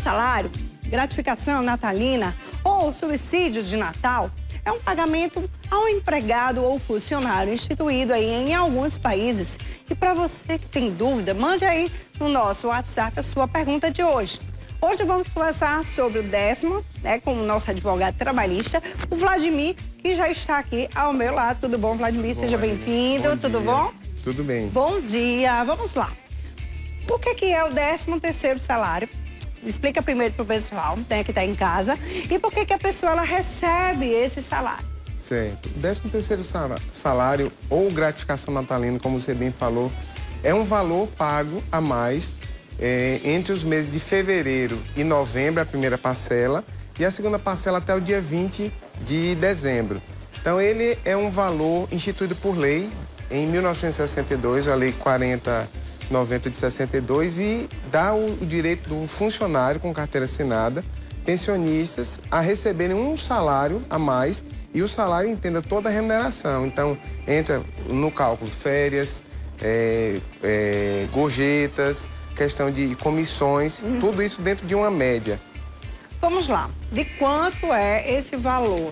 salário, gratificação natalina ou subsídio de Natal é um pagamento ao empregado ou funcionário instituído aí em alguns países. E para você que tem dúvida, mande aí no nosso WhatsApp a sua pergunta de hoje. Hoje vamos conversar sobre o 10º, com o nosso advogado trabalhista, o Vladimir, que já está aqui ao meu lado. Tudo bom, Vladimir? Seja bem-vindo. Tudo bom? Tudo bem. Bom dia. Vamos lá. O que é o 13º salário? Explica primeiro para o pessoal, que está em casa. E por que a pessoa ela recebe esse salário? Certo. O 13º salário ou gratificação natalina, como você bem falou, é um valor pago a mais entre os meses de fevereiro e novembro, a primeira parcela, e a segunda parcela até o dia 20 de dezembro. Então, ele é um valor instituído por lei em 1962, a Lei 4090 de 62, e dá o direito do funcionário com carteira assinada, pensionistas, a receberem um salário a mais, e o salário entenda toda a remuneração. Então, entra no cálculo férias, gorjetas, questão de comissões, tudo isso dentro de uma média. Vamos lá. De quanto é esse valor,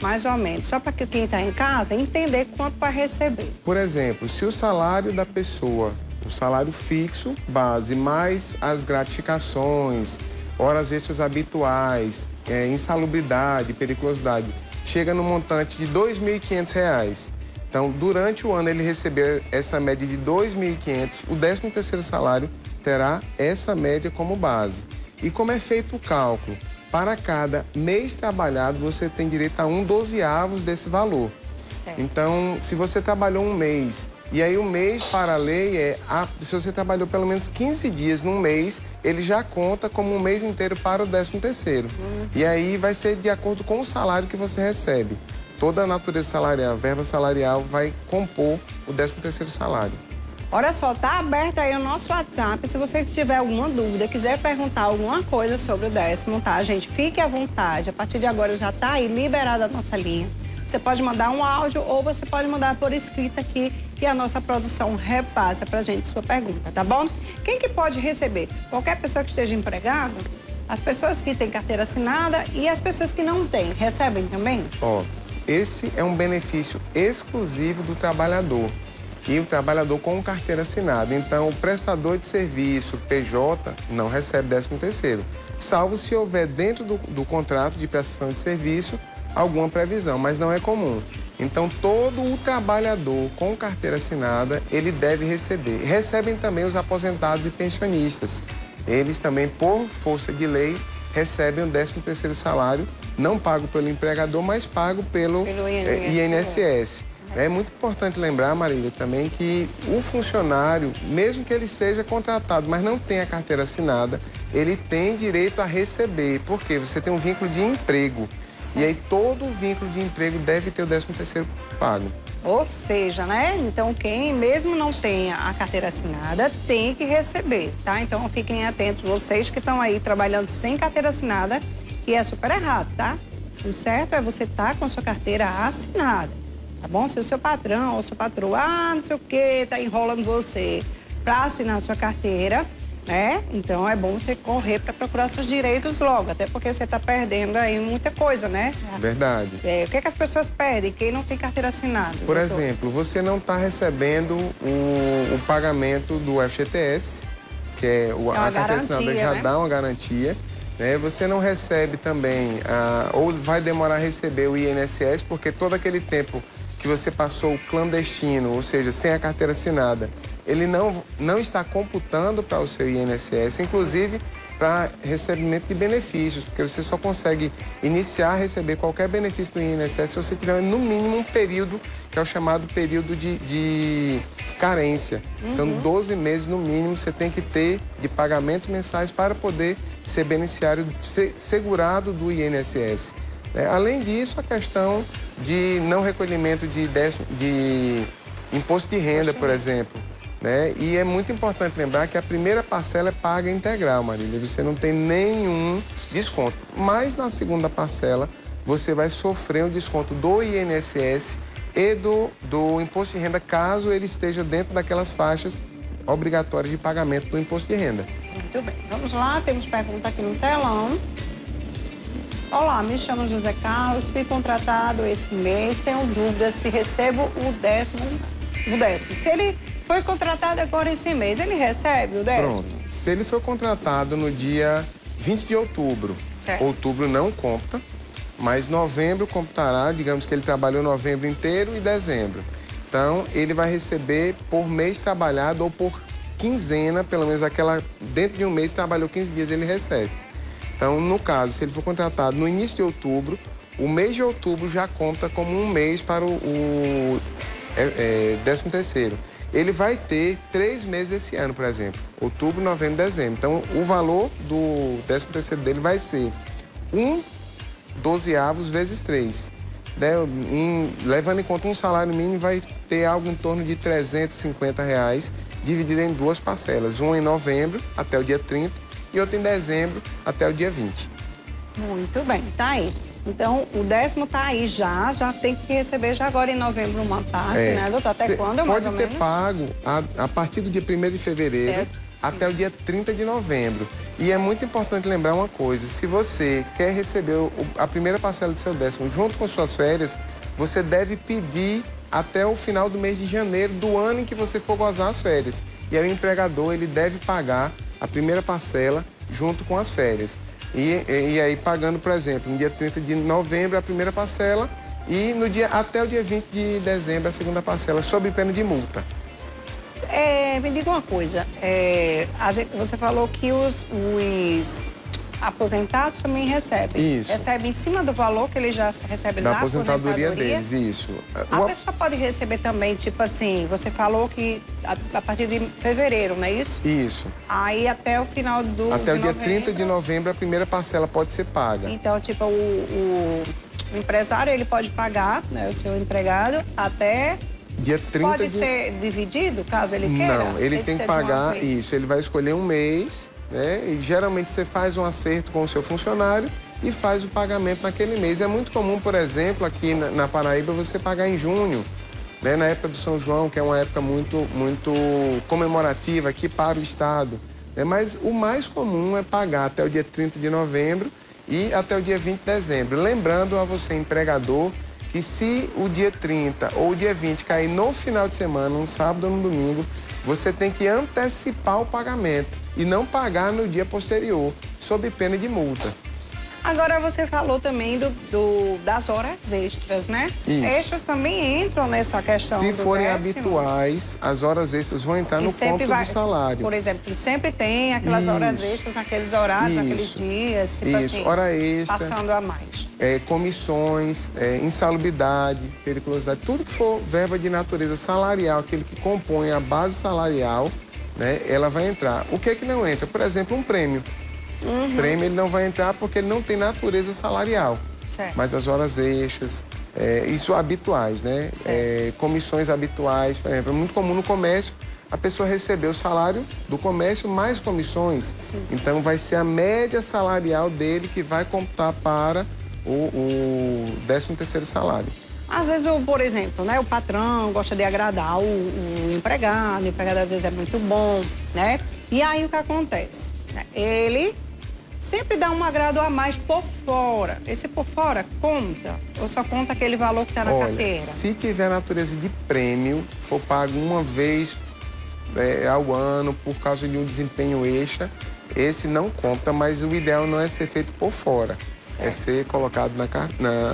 mais ou menos? Só para que quem está em casa entender quanto vai receber. Por exemplo, se o salário da pessoa, o salário fixo, base, mais as gratificações, horas extras habituais, insalubridade, periculosidade, chega no montante de R$ 2.500. Então, durante o ano, ele receber essa média de R$ 2.500, o 13º salário terá essa média como base. E como é feito o cálculo? Para cada mês trabalhado, você tem direito a 1/12 desse valor. Certo. Então, se você trabalhou um mês, e aí o mês para a lei se você trabalhou pelo menos 15 dias num mês, ele já conta como um mês inteiro para o 13º. E aí vai ser de acordo com o salário que você recebe. Toda a natureza salarial, a verba salarial vai compor o 13º salário. Olha só, tá aberto aí o nosso WhatsApp. Se você tiver alguma dúvida, quiser perguntar alguma coisa sobre o 10º, tá, gente? Fique à vontade. A partir de agora já tá aí liberada a nossa linha. Você pode mandar um áudio ou você pode mandar por escrito aqui e a nossa produção repassa pra gente sua pergunta, tá bom? Quem que pode receber? Qualquer pessoa que esteja empregada, as pessoas que têm carteira assinada e as pessoas que não têm, recebem também? Esse é um benefício exclusivo do trabalhador e o trabalhador com carteira assinada. Então, o prestador de serviço, PJ, não recebe 13º, salvo se houver dentro do contrato de prestação de serviço alguma previsão, mas não é comum. Então, todo o trabalhador com carteira assinada, ele deve receber. Recebem também os aposentados e pensionistas. Eles também, por força de lei, recebem o 13º salário, não pago pelo empregador, mas pago pelo INSS. É muito importante lembrar, Marília, também que o funcionário, mesmo que ele seja contratado, mas não tenha carteira assinada, ele tem direito a receber, porque você tem um vínculo de emprego. Sim. E aí todo vínculo de emprego deve ter o 13º pago. Ou seja, então quem mesmo não tenha a carteira assinada tem que receber, tá? Então fiquem atentos, vocês que estão aí trabalhando sem carteira assinada, e é super errado, tá? O certo é você estar com a sua carteira assinada, tá bom? Se o seu patrão ou sua patroa, não sei o quê, tá enrolando você para assinar a sua carteira, então é bom você correr para procurar seus direitos logo, até porque você está perdendo aí muita coisa, Verdade. O que as pessoas perdem? Quem não tem carteira assinada? Por exemplo, você não está recebendo o pagamento do FGTS, que é a carteira assinada já dá uma garantia. Você não recebe também, ou vai demorar a receber o INSS, porque todo aquele tempo que você passou clandestino, ou seja, sem a carteira assinada, ele não está computando para o seu INSS, inclusive para recebimento de benefícios, porque você só consegue iniciar a receber qualquer benefício do INSS se você tiver no mínimo um período, que é o chamado período de carência. São 12 meses no mínimo, você tem que ter de pagamentos mensais para poder ser beneficiário, ser segurado do INSS. Além disso, a questão de não recolhimento de imposto de renda, por exemplo. E é muito importante lembrar que a primeira parcela é paga integral, Marília. Você não tem nenhum desconto. Mas na segunda parcela, você vai sofrer um desconto do INSS e do imposto de renda, caso ele esteja dentro daquelas faixas obrigatórias de pagamento do imposto de renda. Muito bem, vamos lá, temos pergunta aqui no telão. Olá, me chamo José Carlos, fui contratado esse mês, tenho dúvida se recebo o décimo. Se ele foi contratado agora esse mês, ele recebe o décimo? Pronto, se ele foi contratado no dia 20 de outubro, certo. Outubro não conta, mas novembro computará, digamos que ele trabalhou novembro inteiro e dezembro. Então, ele vai receber por mês trabalhado ou por quinzena, pelo menos dentro de um mês trabalhou 15 dias, ele recebe. Então, no caso, se ele for contratado no início de outubro, o mês de outubro já conta como um mês para o 13º. Ele vai ter 3 meses esse ano, por exemplo, outubro, novembro, dezembro. Então, o valor do 13º dele vai ser 1/12 vezes 3. Levando em conta um salário mínimo, vai ter algo em torno de R$350, dividido em 2 parcelas. Uma em novembro, até o dia 30, e outra em dezembro, até o dia 20. Muito bem, tá aí. Então, o décimo tá aí já tem que receber já agora em novembro uma parte, né, doutor? Até quando, mais ou menos? Pode ter pago a partir do dia 1º de fevereiro até o dia 30 de novembro. E é muito importante lembrar uma coisa, se você quer receber a primeira parcela do seu décimo junto com suas férias, você deve pedir até o final do mês de janeiro do ano em que você for gozar as férias. E aí o empregador, ele deve pagar a primeira parcela junto com as férias. E aí pagando, por exemplo, no dia 30 de novembro a primeira parcela e até o dia 20 de dezembro a segunda parcela, sob pena de multa. Me diga uma coisa, você falou que os aposentados também recebem. Isso. Recebem em cima do valor que ele já recebe da aposentadoria deles, isso. A pessoa pode receber também, tipo assim, você falou que a partir de fevereiro, não é isso? Isso. Aí até o final Até o dia 30 de novembro a primeira parcela pode ser paga. Então, tipo, o empresário, ele pode pagar, né, o seu empregado, até... Dia 30 pode ser dividido, caso ele queira? Não, ele tem que pagar isso. Ele vai escolher um mês, né? E geralmente você faz um acerto com o seu funcionário e faz o pagamento naquele mês. É muito comum, por exemplo, aqui na Paraíba, você pagar em junho, né? Na época do São João, que é uma época muito comemorativa aqui para o Estado. Né? Mas o mais comum é pagar até o dia 30 de novembro e até o dia 20 de dezembro. Lembrando a você, empregador, que se o dia 30 ou o dia 20 cair no final de semana, um sábado ou um domingo, você tem que antecipar o pagamento e não pagar no dia posterior, sob pena de multa. Agora você falou também das horas extras, né? Isso. Extras também entram nessa questão Se do forem décimo. Habituais, as horas extras vão entrar no ponto do salário. Por exemplo, sempre tem aquelas horas extras naqueles horários, naqueles dias, tipo assim, hora extra, passando a mais. Comissões, insalubridade, periculosidade, tudo que for verba de natureza salarial, aquele que compõe a base salarial, né, ela vai entrar. O que é que não entra? Por exemplo, um prêmio. Prêmio ele não vai entrar porque ele não tem natureza salarial. Certo. Mas as horas extras, isso habituais, né? Comissões habituais, por exemplo, é muito comum no comércio a pessoa receber o salário do comércio mais comissões. Sim. Então vai ser a média salarial dele que vai computar para o 13º salário. Às vezes, por exemplo, né, o patrão gosta de agradar o empregado às vezes é muito bom, né? E aí o que acontece? Ele sempre dá um agrado a mais por fora. Esse por fora conta? Ou só conta aquele valor que está na carteira? Se tiver natureza de prêmio, for pago uma vez ao ano por causa de um desempenho extra, esse não conta, mas o ideal não é ser feito por fora. Certo. É ser colocado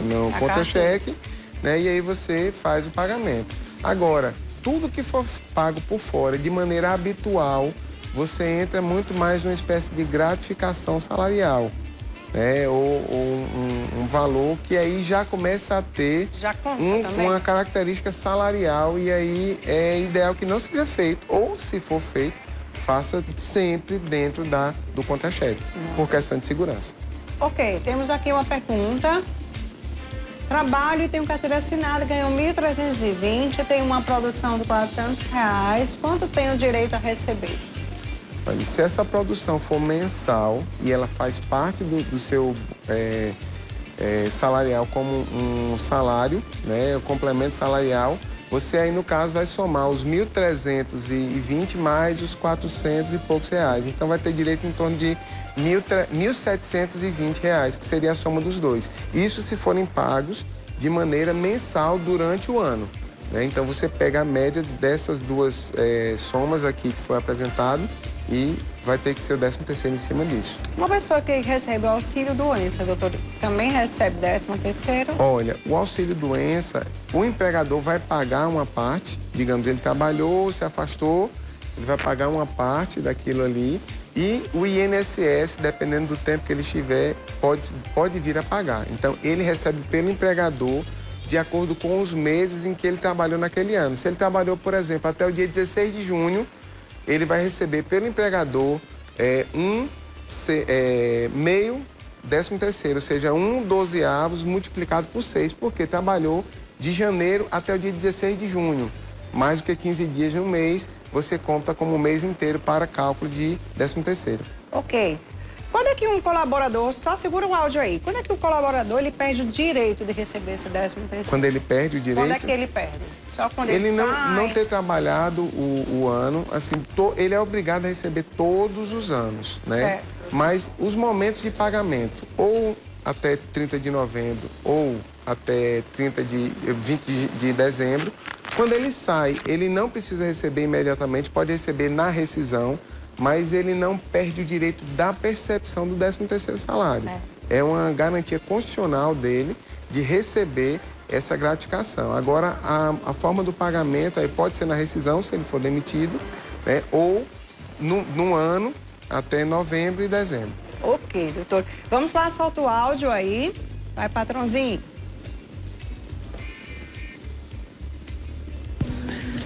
no contra-cheque, né? E aí você faz o pagamento. Agora, tudo que for pago por fora de maneira habitual, você entra muito mais numa espécie de gratificação salarial, né? Ou um valor que aí já começa a ter uma característica salarial, e aí é ideal que não seja feito, ou se for feito, faça sempre dentro do contra-cheque, por questão de segurança. Ok, temos aqui uma pergunta. Trabalho e tenho carteira assinada, ganho R$1.320, tenho uma produção de R$400, quanto tenho direito a receber? Olha, se essa produção for mensal e ela faz parte do seu salarial como um salário, né, o complemento salarial, você aí, no caso, vai somar os 1.320 mais os 400 e poucos reais. Então, vai ter direito em torno de 1.720 reais, que seria a soma dos dois. Isso se forem pagos de maneira mensal durante o ano, né? Então, você pega a média dessas duas somas aqui que foi apresentado e vai ter que ser o 13º em cima disso. Uma pessoa que recebe o auxílio-doença, doutor, também recebe 13º? Olha, o auxílio-doença, o empregador vai pagar uma parte, digamos, ele trabalhou, se afastou, ele vai pagar uma parte daquilo ali e o INSS, dependendo do tempo que ele estiver, pode vir a pagar. Então, ele recebe pelo empregador de acordo com os meses em que ele trabalhou naquele ano. Se ele trabalhou, por exemplo, até o dia 16 de junho, ele vai receber pelo empregador meio 13º, ou seja, 1/12 multiplicado por 6, porque trabalhou de janeiro até o dia 16 de junho. Mais do que 15 dias no mês, você conta como um mês inteiro para cálculo de 13º. Ok. Quando é que um colaborador, só segura o áudio aí, quando é que o colaborador ele perde o direito de receber esse 13º? Quando ele perde o direito? Quando é que ele perde? Só quando ele sai? Não ter trabalhado o ano, assim, ele é obrigado a receber todos os anos, né? Certo. Mas os momentos de pagamento, ou até 30 de novembro, ou até 20 de dezembro, quando ele sai, ele não precisa receber imediatamente, pode receber na rescisão, mas ele não perde o direito da percepção do 13º salário. Certo. É uma garantia constitucional dele de receber essa gratificação. Agora, a forma do pagamento aí pode ser na rescisão, se ele for demitido, né, ou no ano até novembro e dezembro. Ok, doutor. Vamos lá, solta o áudio aí. Vai, patrãozinho.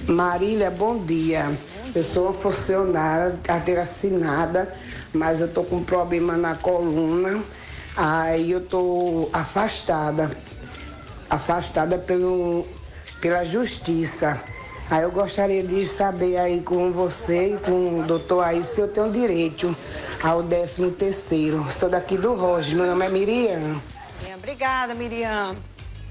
Marília, bom dia. Eu sou uma funcionária, carteira assinada, mas eu tô com um problema na coluna. Aí eu tô afastada pela justiça. Aí eu gostaria de saber aí com você e com o doutor aí se eu tenho direito ao 13º. Sou daqui do Rojas, meu nome é Miriam. Obrigada, Miriam.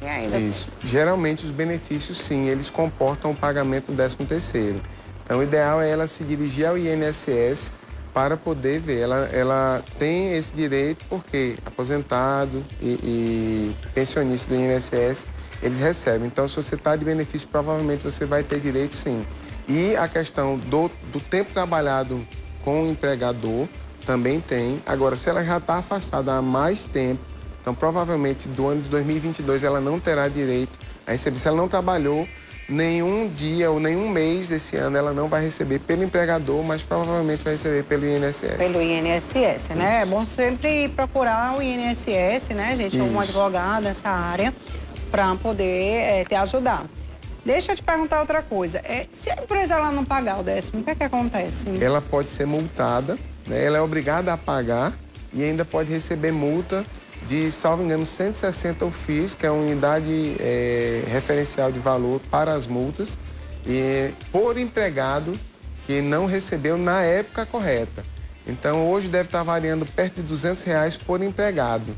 E ainda? Isso. Geralmente os benefícios, sim, eles comportam o pagamento do 13º. Então, o ideal é ela se dirigir ao INSS para poder ver. Ela tem esse direito porque aposentado e pensionista do INSS, eles recebem. Então, se você está de benefício, provavelmente você vai ter direito, sim. E a questão do tempo trabalhado com o empregador também tem. Agora, se ela já está afastada há mais tempo, então, provavelmente, do ano de 2022, ela não terá direito a receber. Se ela não trabalhou nenhum dia ou nenhum mês desse ano, ela não vai receber pelo empregador, mas provavelmente vai receber pelo INSS. Pelo INSS, né? É bom sempre procurar o INSS, né, gente? Ou um advogado nessa área para poder te ajudar. Deixa eu te perguntar outra coisa. Se a empresa ela não pagar o 10º, o que é que acontece? Ela pode ser multada, né? Ela é obrigada a pagar e ainda pode receber multa de, salvo engano, 160 UFIs, que é a unidade referencial de valor para as multas, por empregado que não recebeu na época correta. Então, hoje deve estar variando perto de R$200 por empregado.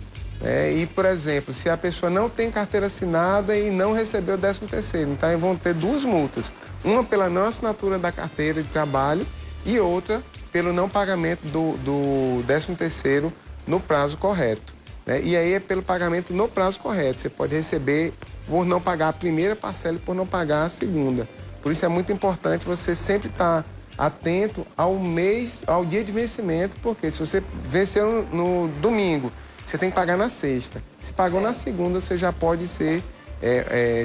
E, por exemplo, se a pessoa não tem carteira assinada e não recebeu o 13º, então vão ter duas multas. Uma pela não assinatura da carteira de trabalho e outra pelo não pagamento do 13º no prazo correto. E aí é pelo pagamento no prazo correto. Você pode receber por não pagar a primeira parcela e por não pagar a segunda. Por isso é muito importante você sempre estar atento ao dia de vencimento, porque se você venceu no domingo, você tem que pagar na sexta. Se pagou na segunda, você já pode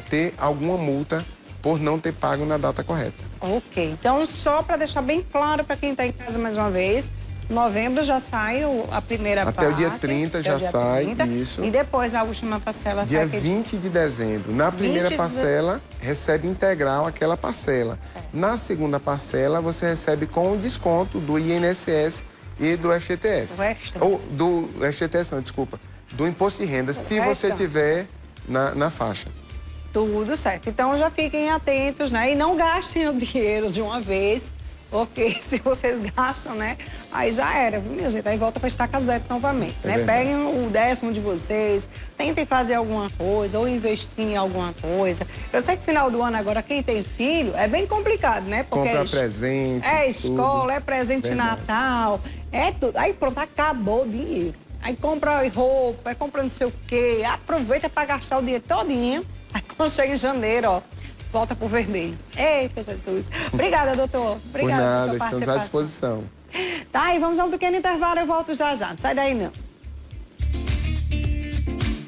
ter alguma multa por não ter pago na data correta. Ok, então só para deixar bem claro para quem está em casa mais uma vez, novembro já sai a primeira parte. Até o dia 30 já sai, isso. E depois a última parcela sai... Dia 20 de dezembro. Na primeira parcela, recebe integral aquela parcela. Certo. Na segunda parcela, você recebe com o desconto do INSS e do FGTS. Ou do FGTS não, desculpa. Do Imposto de Renda, se você tiver na faixa. Tudo certo. Então já fiquem atentos, né? E não gastem o dinheiro de uma vez, Porque se vocês gastam, né? Aí já era, viu, minha gente? Aí volta para estaca zero novamente, né? Peguem o 10º de vocês, tentem fazer alguma coisa ou investir em alguma coisa. Eu sei que final do ano agora, quem tem filho, é bem complicado, né? Porque compra presente. É escola, é presente de Natal, é tudo. Aí pronto, acabou o dinheiro. Aí compra roupa, compra não sei o quê, aproveita para gastar o dinheiro todinho. Aí quando chega em janeiro, ó, volta pro vermelho. Eita, Jesus. Obrigada, doutor. Obrigada por nada, pela sua participação. Estamos à disposição. Tá, e vamos a um pequeno intervalo, eu volto já já. Não sai daí, não.